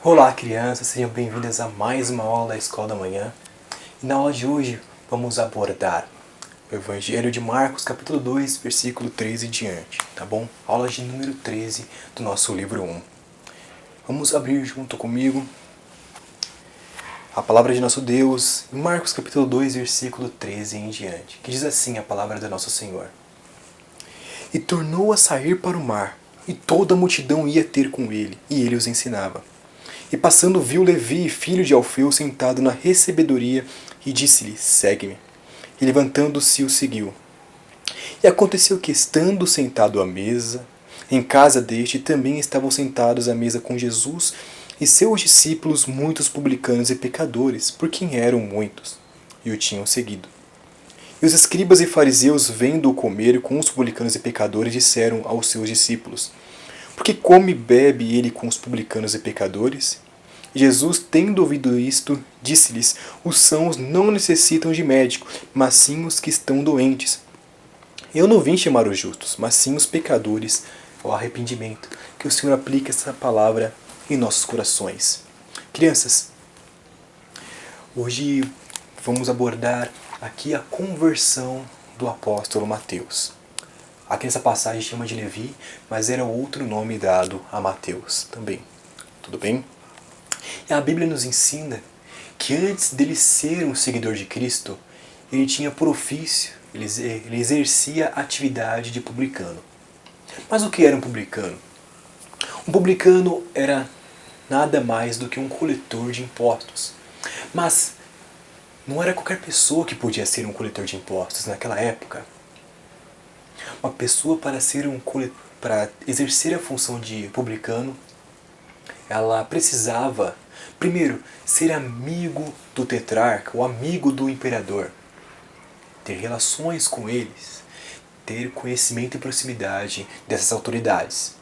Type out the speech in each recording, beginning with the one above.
Olá, crianças, sejam bem-vindas a mais uma aula da Escola da Manhã. E na aula de hoje vamos abordar o Evangelho de Marcos, capítulo 2, versículo 13 e diante, tá bom? Aula de número 13 do nosso livro 1. Vamos abrir junto comigo a palavra de nosso Deus em Marcos, capítulo 2, versículo 13 em diante, que diz assim a palavra do nosso Senhor. E tornou a sair para o mar, e toda a multidão ia ter com ele, e ele os ensinava. E passando viu Levi, filho de Alfeu, sentado na recebedoria, e disse-lhe, segue-me. E levantando-se o seguiu. E aconteceu que, estando sentado à mesa, em casa deste também estavam sentados à mesa com Jesus e seus discípulos, muitos publicanos e pecadores, por quem eram muitos, e o tinham seguido. E os escribas e fariseus, vendo-o comer com os publicanos e pecadores, disseram aos seus discípulos, porque come e bebe ele com os publicanos e pecadores? Jesus, tendo ouvido isto, disse-lhes, os sãos não necessitam de médico, mas sim os que estão doentes. Eu não vim chamar os justos, mas sim os pecadores ao arrependimento. Que o Senhor aplique essa palavra em nossos corações. Crianças, hoje vamos abordar aqui a conversão do apóstolo Mateus. Aqui nessa passagem chama de Levi, mas era outro nome dado a Mateus também. Tudo bem? E a Bíblia nos ensina que antes dele ser um seguidor de Cristo, ele tinha por ofício, ele exercia a atividade de publicano. Mas o que era um publicano? Um publicano era nada mais do que um coletor de impostos. Mas não era qualquer pessoa que podia ser um coletor de impostos naquela época. Uma pessoa para exercer a função de publicano, ela precisava, primeiro, ser amigo do tetrarca, ou amigo do imperador, ter relações com eles, ter conhecimento e proximidade dessas autoridades.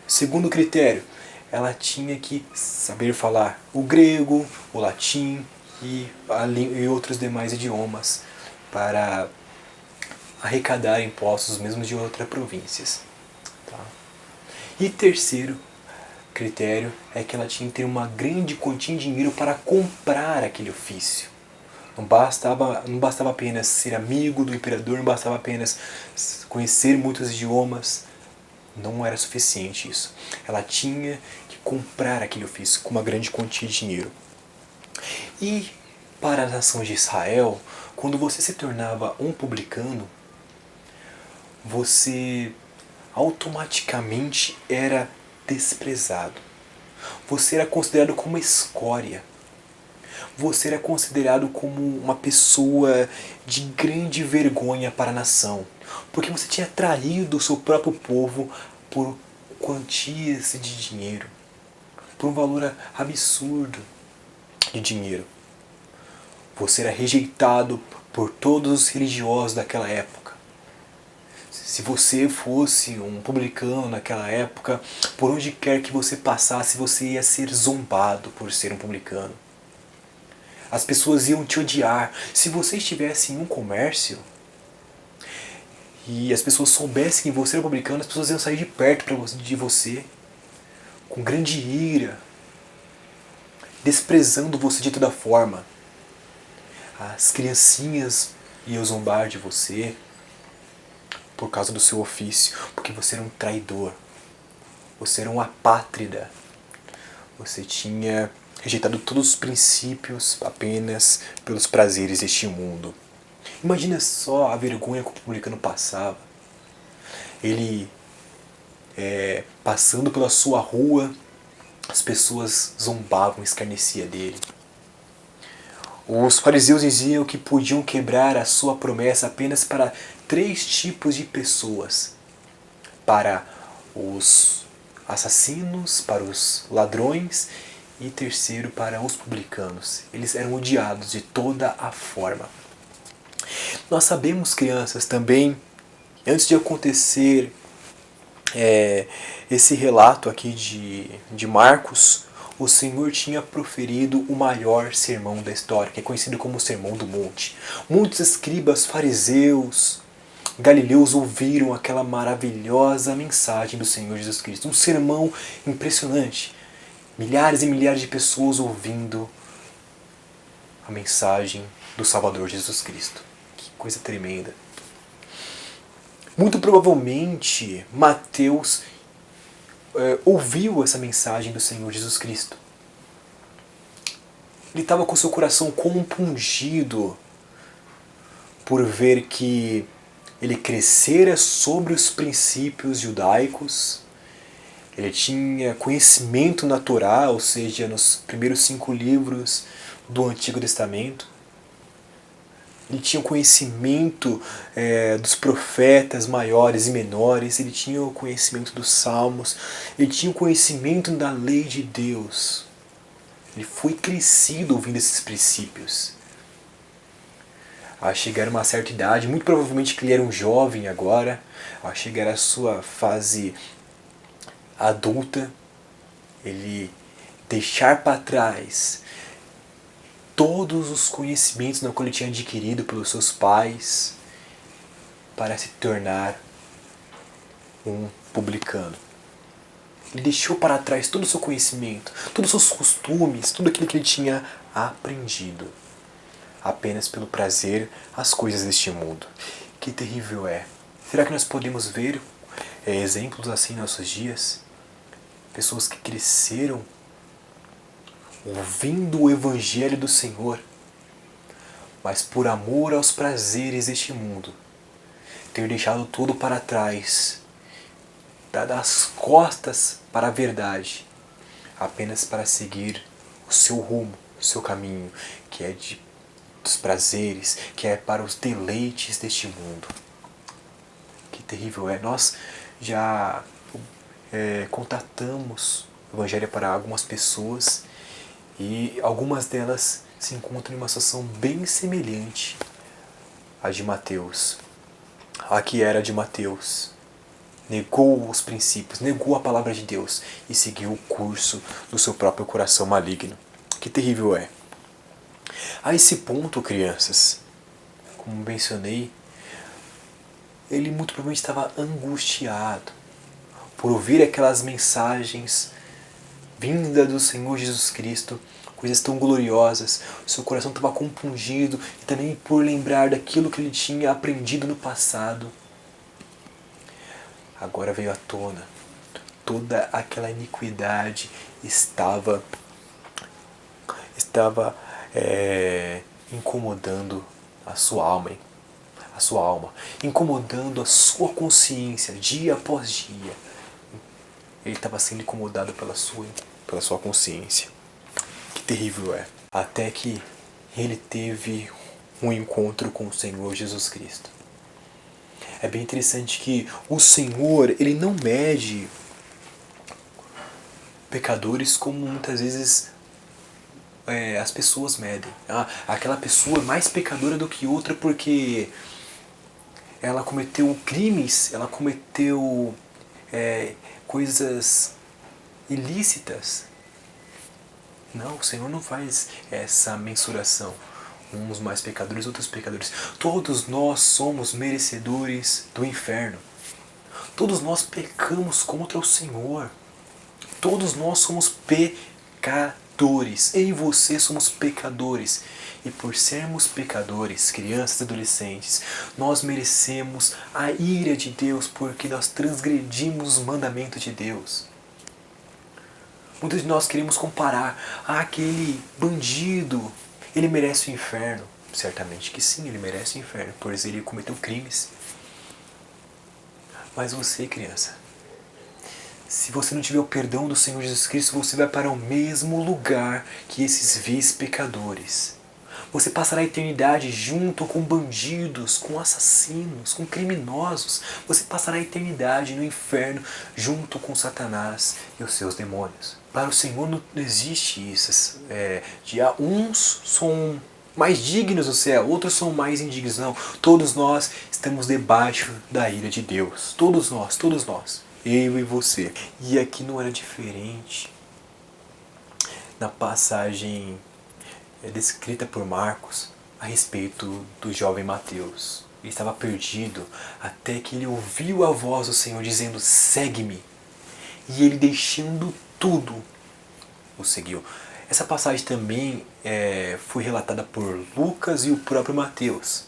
Segundo critério, ela tinha que saber falar o grego, o latim e outros demais idiomas para arrecadar impostos mesmo de outras províncias. Tá? E terceiro critério é que ela tinha que ter uma grande quantia de dinheiro para comprar aquele ofício. Não bastava apenas ser amigo do imperador, não bastava apenas conhecer muitos idiomas. Não era suficiente isso. Ela tinha que comprar aquele ofício com uma grande quantia de dinheiro. E para a nação de Israel, quando você se tornava um publicano, você automaticamente era desprezado. Você era considerado como escória. Você era considerado como uma pessoa de grande vergonha para a nação. Porque você tinha traído o seu próprio povo por quantias de dinheiro. Por um valor absurdo de dinheiro. Você era rejeitado por todos os religiosos daquela época. Se você fosse um publicano naquela época, por onde quer que você passasse, você ia ser zombado por ser um publicano. As pessoas iam te odiar. Se você estivesse em um comércio e as pessoas soubessem que você era publicano, as pessoas iam sair de perto de você com grande ira, desprezando você de toda forma. As criancinhas iam zombar de você por causa do seu ofício, porque você era um traidor, você era um apátrida, você tinha rejeitado todos os princípios apenas pelos prazeres deste mundo. Imagina só a vergonha que o publicano passava. Ele, passando pela sua rua, as pessoas zombavam, escarneciam dele. Os fariseus diziam que podiam quebrar a sua promessa apenas para 3 tipos de pessoas. Para os assassinos, para os ladrões e terceiro para os publicanos. Eles eram odiados de toda a forma. Nós sabemos, crianças, também, antes de acontecer esse relato aqui de Marcos, o Senhor tinha proferido o maior sermão da história, que é conhecido como o Sermão do Monte. Muitos escribas, fariseus, galileus ouviram aquela maravilhosa mensagem do Senhor Jesus Cristo. Um sermão impressionante. Milhares e milhares de pessoas ouvindo a mensagem do Salvador Jesus Cristo. Que coisa tremenda. Muito provavelmente Mateus ouviu essa mensagem do Senhor Jesus Cristo. Ele estava com seu coração compungido por ver que ele crescera sobre os princípios judaicos, ele tinha conhecimento na Torá, ou seja, nos primeiros 5 livros do Antigo Testamento. Ele tinha o conhecimento dos profetas maiores e menores, ele tinha o conhecimento dos salmos, ele tinha o conhecimento da lei de Deus. Ele foi crescido ouvindo esses princípios. Ao chegar a uma certa idade, muito provavelmente que ele era um jovem agora, ao chegar à sua fase adulta, ele deixar para trás todos os conhecimentos na qual ele tinha adquirido pelos seus pais para se tornar um publicano. Ele deixou para trás todo o seu conhecimento, todos os seus costumes, tudo aquilo que ele tinha aprendido, apenas pelo prazer às coisas deste mundo. Que terrível é! Será que nós podemos ver exemplos assim em nossos dias? Pessoas que cresceram ouvindo o Evangelho do Senhor, mas por amor aos prazeres deste mundo, ter deixado tudo para trás, dado as costas para a verdade, apenas para seguir o seu rumo, o seu caminho, que é dos prazeres, que é para os deleites deste mundo. Que terrível é! Nós já contatamos o Evangelho para algumas pessoas e algumas delas se encontram em uma situação bem semelhante à de Mateus. A que era de Mateus. Negou os princípios, negou a palavra de Deus e seguiu o curso do seu próprio coração maligno. Que terrível é! A esse ponto, crianças, como mencionei, ele muito provavelmente estava angustiado por ouvir aquelas mensagens vindas do Senhor Jesus Cristo, coisas tão gloriosas. O seu coração estava compungido e também por lembrar daquilo que ele tinha aprendido no passado. Agora veio à tona. Toda aquela iniquidade estava incomodando a sua alma, incomodando a sua consciência dia após dia. Ele estava sendo incomodado pela sua consciência. Que terrível é! Até que ele teve um encontro com o Senhor Jesus Cristo. É bem interessante que o Senhor, ele não mede pecadores como muitas vezes as pessoas medem. Aquela pessoa é mais pecadora do que outra porque ela cometeu crimes, ela cometeu coisas ilícitas. Não, o Senhor não faz essa mensuração. Uns mais pecadores, outros pecadores. Todos nós somos merecedores do inferno. Todos nós pecamos contra o Senhor. Todos nós somos pecadores. Eu e você somos pecadores. E por sermos pecadores, crianças e adolescentes, nós merecemos a ira de Deus porque nós transgredimos os mandamentos de Deus. Muitos de nós queremos comparar. Aquele bandido, ele merece o inferno. Certamente que sim, ele merece o inferno, pois ele cometeu crimes. Mas você, criança, se você não tiver o perdão do Senhor Jesus Cristo, você vai para o mesmo lugar que esses vis pecadores. Você passará a eternidade junto com bandidos, com assassinos, com criminosos. Você passará a eternidade no inferno junto com Satanás e os seus demônios. Para o Senhor não existe isso. Uns são mais dignos do céu, outros são mais indignos. Não, todos nós estamos debaixo da ira de Deus. Todos nós, todos nós. Eu e você. E aqui não era diferente. Na passagem descrita por Marcos a respeito do jovem Mateus. Ele estava perdido até que ele ouviu a voz do Senhor dizendo: segue-me. E ele deixando tudo, o seguiu. Essa passagem também foi relatada por Lucas e o próprio Mateus.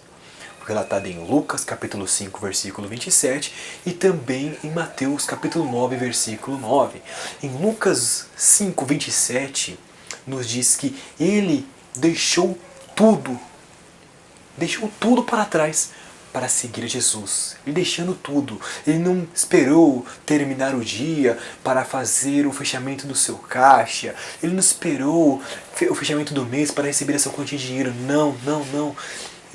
Foi relatada em Lucas capítulo 5, versículo 27 e também em Mateus capítulo 9, versículo 9. Em Lucas 5, 27 nos diz que ele deixou tudo para trás para seguir Jesus. Ele deixando tudo. Ele não esperou terminar o dia para fazer o fechamento do seu caixa. Ele não esperou o fechamento do mês para receber essa quantia de dinheiro. Não, não, não.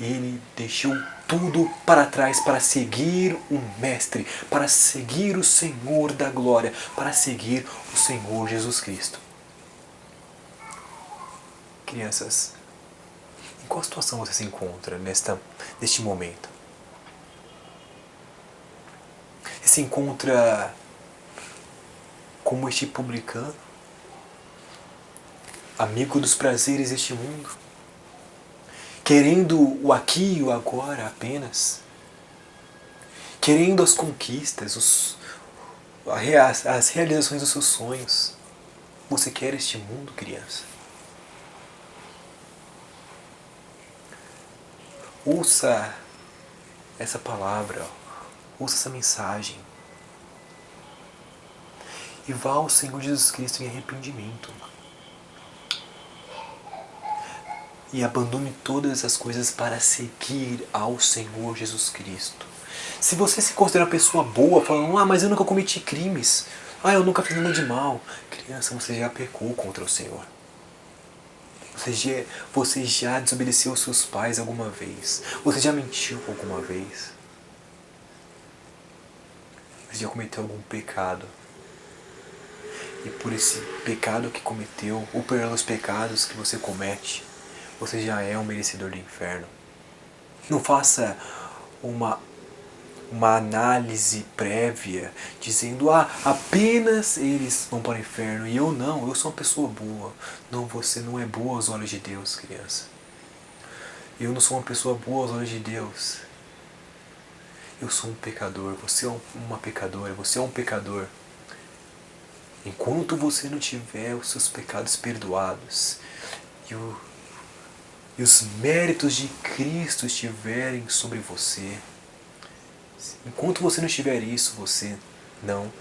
Ele deixou tudo para trás para seguir o Mestre, para seguir o Senhor da glória, para seguir o Senhor Jesus Cristo. Crianças, em qual situação você se encontra neste momento? Você se encontra como este publicano, amigo dos prazeres deste mundo, querendo o aqui e o agora apenas, querendo as conquistas, as realizações dos seus sonhos? Você quer este mundo, criança? Ouça essa palavra, ouça essa mensagem e vá ao Senhor Jesus Cristo em arrependimento e abandone todas as coisas para seguir ao Senhor Jesus Cristo. Se você se considera uma pessoa boa, falando, mas eu nunca cometi crimes, eu nunca fiz nada de mal, criança, você já pecou contra o Senhor. Você já desobedeceu aos seus pais alguma vez? Você já mentiu alguma vez? Você já cometeu algum pecado? E por esse pecado que cometeu, ou pelos pecados que você comete, você já é um merecedor do inferno. Não faça uma análise prévia dizendo, apenas eles vão para o inferno e eu não, eu sou uma pessoa boa. Não, você não é boa aos olhos de Deus, criança. Eu não sou uma pessoa boa aos olhos de Deus. Eu sou um pecador, você é uma pecadora, você é um pecador. Enquanto você não tiver os seus pecados perdoados e os méritos de Cristo estiverem sobre você, enquanto você não tiver isso, você não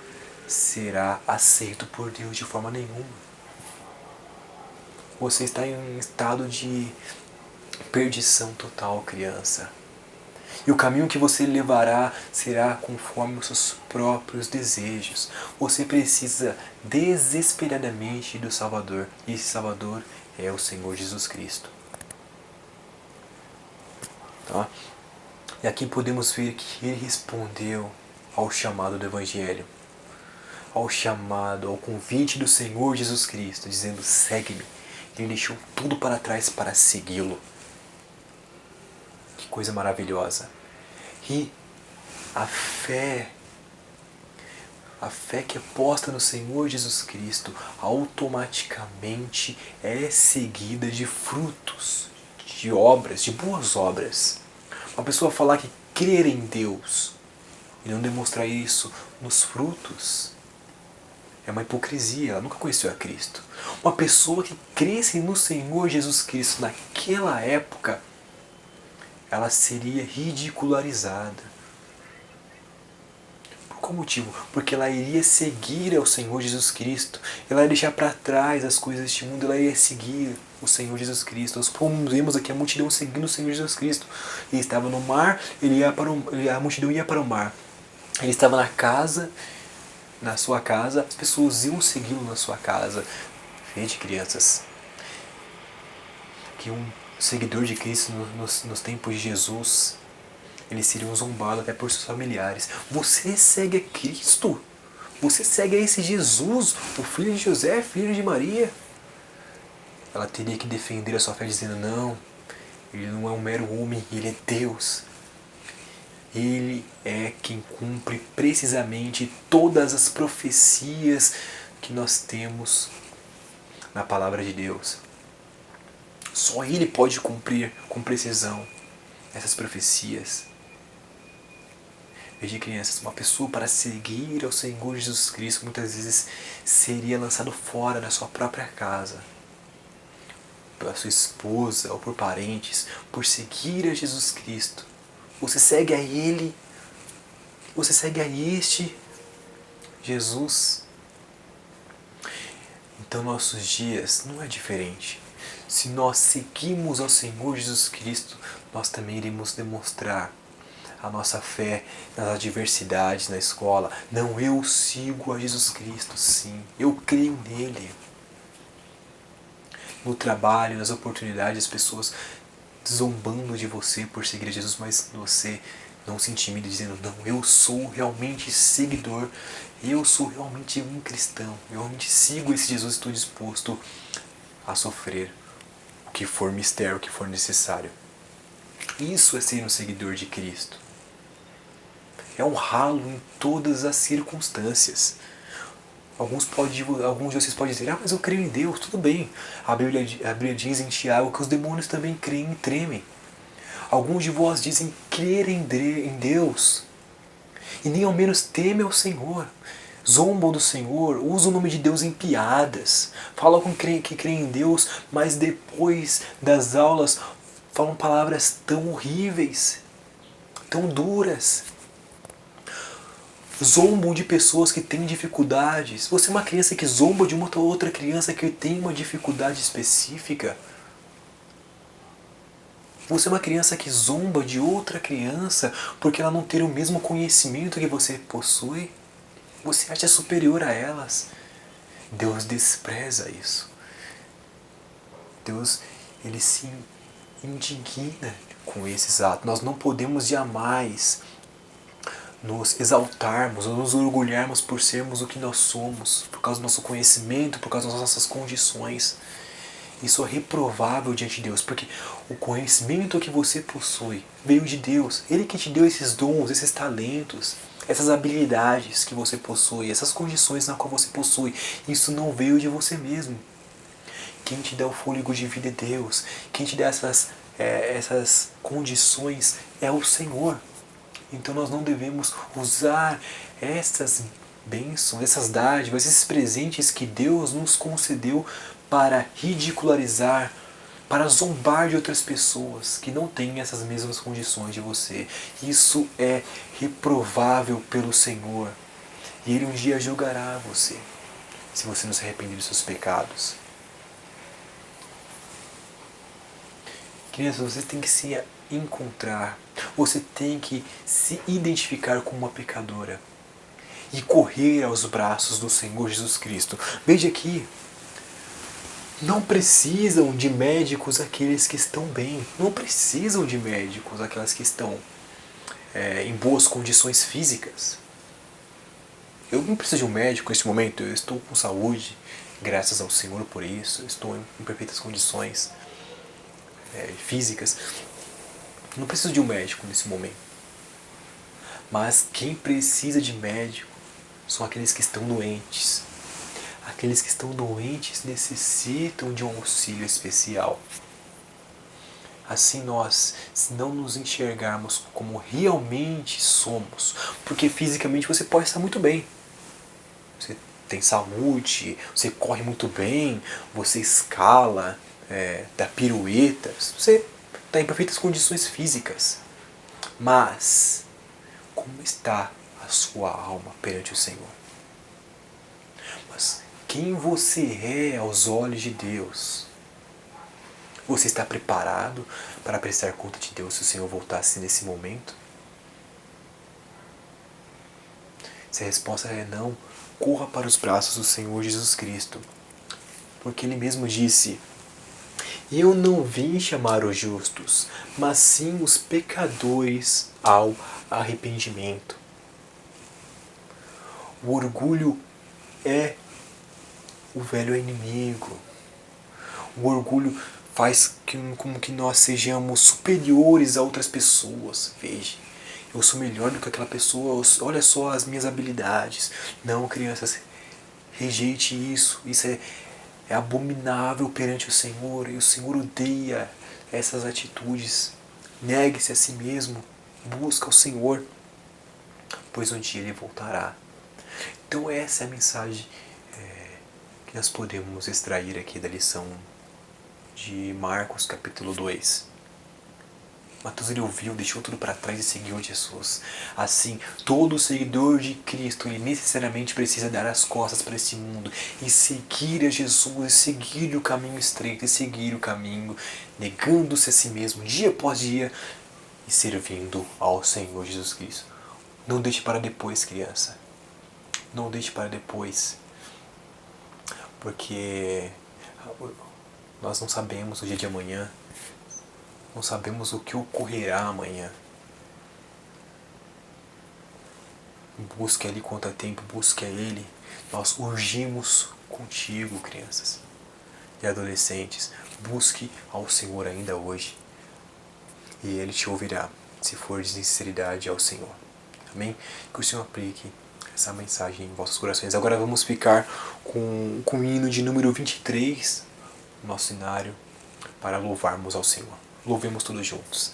será aceito por Deus de forma nenhuma. Você está em um estado de perdição total, criança. E o caminho que você levará será conforme os seus próprios desejos. Você precisa desesperadamente do Salvador. E esse Salvador é o Senhor Jesus Cristo. Tá? E aqui podemos ver que ele respondeu ao chamado do Evangelho, ao chamado, ao convite do Senhor Jesus Cristo, dizendo, segue-me. Ele deixou tudo para trás para segui-lo. Que coisa maravilhosa. E a fé que é posta no Senhor Jesus Cristo automaticamente é seguida de frutos, de obras, de boas obras. Uma pessoa falar que crer em Deus e não demonstrar isso nos frutos é uma hipocrisia, ela nunca conheceu a Cristo. Uma pessoa que cresce no Senhor Jesus Cristo naquela época, ela seria ridicularizada. Por qual motivo? Porque ela iria seguir ao Senhor Jesus Cristo, ela ia deixar para trás as coisas deste mundo, ela ia seguir o Senhor Jesus Cristo. Nós vemos aqui a multidão seguindo o Senhor Jesus Cristo. Ele estava no mar, a multidão ia para o mar. Ele estava na sua casa, as pessoas iam segui-lo na sua casa. Vede, crianças, que um seguidor de Cristo nos tempos de Jesus, eles seriam zombados até por seus familiares. Você segue a Cristo? Você segue a esse Jesus, o filho de José, filho de Maria? Ela teria que defender a sua fé dizendo, não, ele não é um mero homem, ele é Deus. Ele é quem cumpre precisamente todas as profecias que nós temos na palavra de Deus. Só Ele pode cumprir com precisão essas profecias. Veja, crianças, uma pessoa para seguir ao Senhor Jesus Cristo muitas vezes seria lançado fora da sua própria casa, pela sua esposa ou por parentes, por seguir a Jesus Cristo. Você segue a Ele, você segue a este Jesus. Então nossos dias não é diferente. Se nós seguimos ao Senhor Jesus Cristo, nós também iremos demonstrar a nossa fé nas adversidades na escola. Não, eu sigo a Jesus Cristo, sim, eu creio nele. No trabalho, nas oportunidades, as pessoas zombando de você por seguir a Jesus, mas você não se intimida dizendo, não, eu sou realmente seguidor, eu sou realmente um cristão, eu realmente sigo esse Jesus, estou disposto a sofrer o que for mistério, o que for necessário. Isso é ser um seguidor de Cristo. É honrá-lo em todas as circunstâncias. Alguns de vocês podem dizer, mas eu creio em Deus, tudo bem. A Bíblia diz em Tiago que os demônios também creem e tremem. Alguns de vós dizem crer em Deus e nem ao menos temem ao Senhor. Zombam do Senhor, usam o nome de Deus em piadas, falam que creem em Deus, mas depois das aulas falam palavras tão horríveis, tão duras. Zombam de pessoas que têm dificuldades. Você é uma criança que zomba de uma outra criança que tem uma dificuldade específica. Você é uma criança que zomba de outra criança porque ela não tem o mesmo conhecimento que você possui. Você acha superior a elas. Deus despreza isso. Deus, Ele se indigna com esses atos. Nós não podemos jamais nos exaltarmos ou nos orgulharmos por sermos o que nós somos, por causa do nosso conhecimento, por causa das nossas condições. Isso é reprovável diante de Deus, porque o conhecimento que você possui veio de Deus. Ele que te deu esses dons, esses talentos, essas habilidades que você possui, essas condições na qual você possui. Isso não veio de você mesmo. Quem te dá o fôlego de vida é Deus. Quem te dá essas condições é o Senhor. Então nós não devemos usar essas bênçãos, essas dádivas, esses presentes que Deus nos concedeu para ridicularizar, para zombar de outras pessoas que não têm essas mesmas condições de você. Isso é reprovável pelo Senhor. E Ele um dia julgará você, se você não se arrepender dos seus pecados. Crianças, você tem que se encontrar, você tem que se identificar como uma pecadora e correr aos braços do Senhor Jesus Cristo. Veja aqui, não precisam de médicos aqueles que estão bem, não precisam de médicos aquelas que estão em boas condições físicas. Eu não preciso de um médico neste momento, eu estou com saúde, graças ao Senhor por isso, estou em perfeitas condições físicas. Não preciso de um médico nesse momento. Mas quem precisa de médico são aqueles que estão doentes. Aqueles que estão doentes necessitam de um auxílio especial. Assim nós, se não nos enxergarmos como realmente somos, porque fisicamente você pode estar muito bem. Você tem saúde, você corre muito bem, você escala, dá piruetas, você está em perfeitas condições físicas. Mas, como está a sua alma perante o Senhor? Mas quem você é aos olhos de Deus? Você está preparado para prestar conta de Deus se o Senhor voltasse nesse momento? Se a resposta é não, corra para os braços do Senhor Jesus Cristo. Porque Ele mesmo disse: eu não vim chamar os justos, mas sim os pecadores ao arrependimento. O orgulho é o velho inimigo. O orgulho faz com que nós sejamos superiores a outras pessoas. Veja, eu sou melhor do que aquela pessoa, olha só as minhas habilidades. Não, crianças, rejeite isso. Isso é abominável perante o Senhor, e o Senhor odeia essas atitudes. Negue-se a si mesmo, busca o Senhor. pois um dia ele voltará. Então essa é a mensagem que nós podemos extrair aqui da lição de Marcos capítulo 2. Mateus, ele ouviu, deixou tudo para trás e seguiu Jesus. Assim, todo seguidor de Cristo, ele necessariamente precisa dar as costas para esse mundo e seguir a Jesus, e seguir o caminho estreito, e seguir o caminho, negando-se a si mesmo, dia após dia, e servindo ao Senhor Jesus Cristo. Não deixe para depois, criança. Não deixe para depois. Porque nós não sabemos o dia de amanhã. Não sabemos o que ocorrerá amanhã. Busque ali quanto a tempo, busque a Ele. Nós urgimos contigo, crianças e adolescentes. Busque ao Senhor ainda hoje. E Ele te ouvirá, se for de sinceridade ao Senhor. Amém? Que o Senhor aplique essa mensagem em vossos corações. Agora vamos ficar com o hino de número 23, no nosso cenário, para louvarmos ao Senhor. Louvemos todos juntos.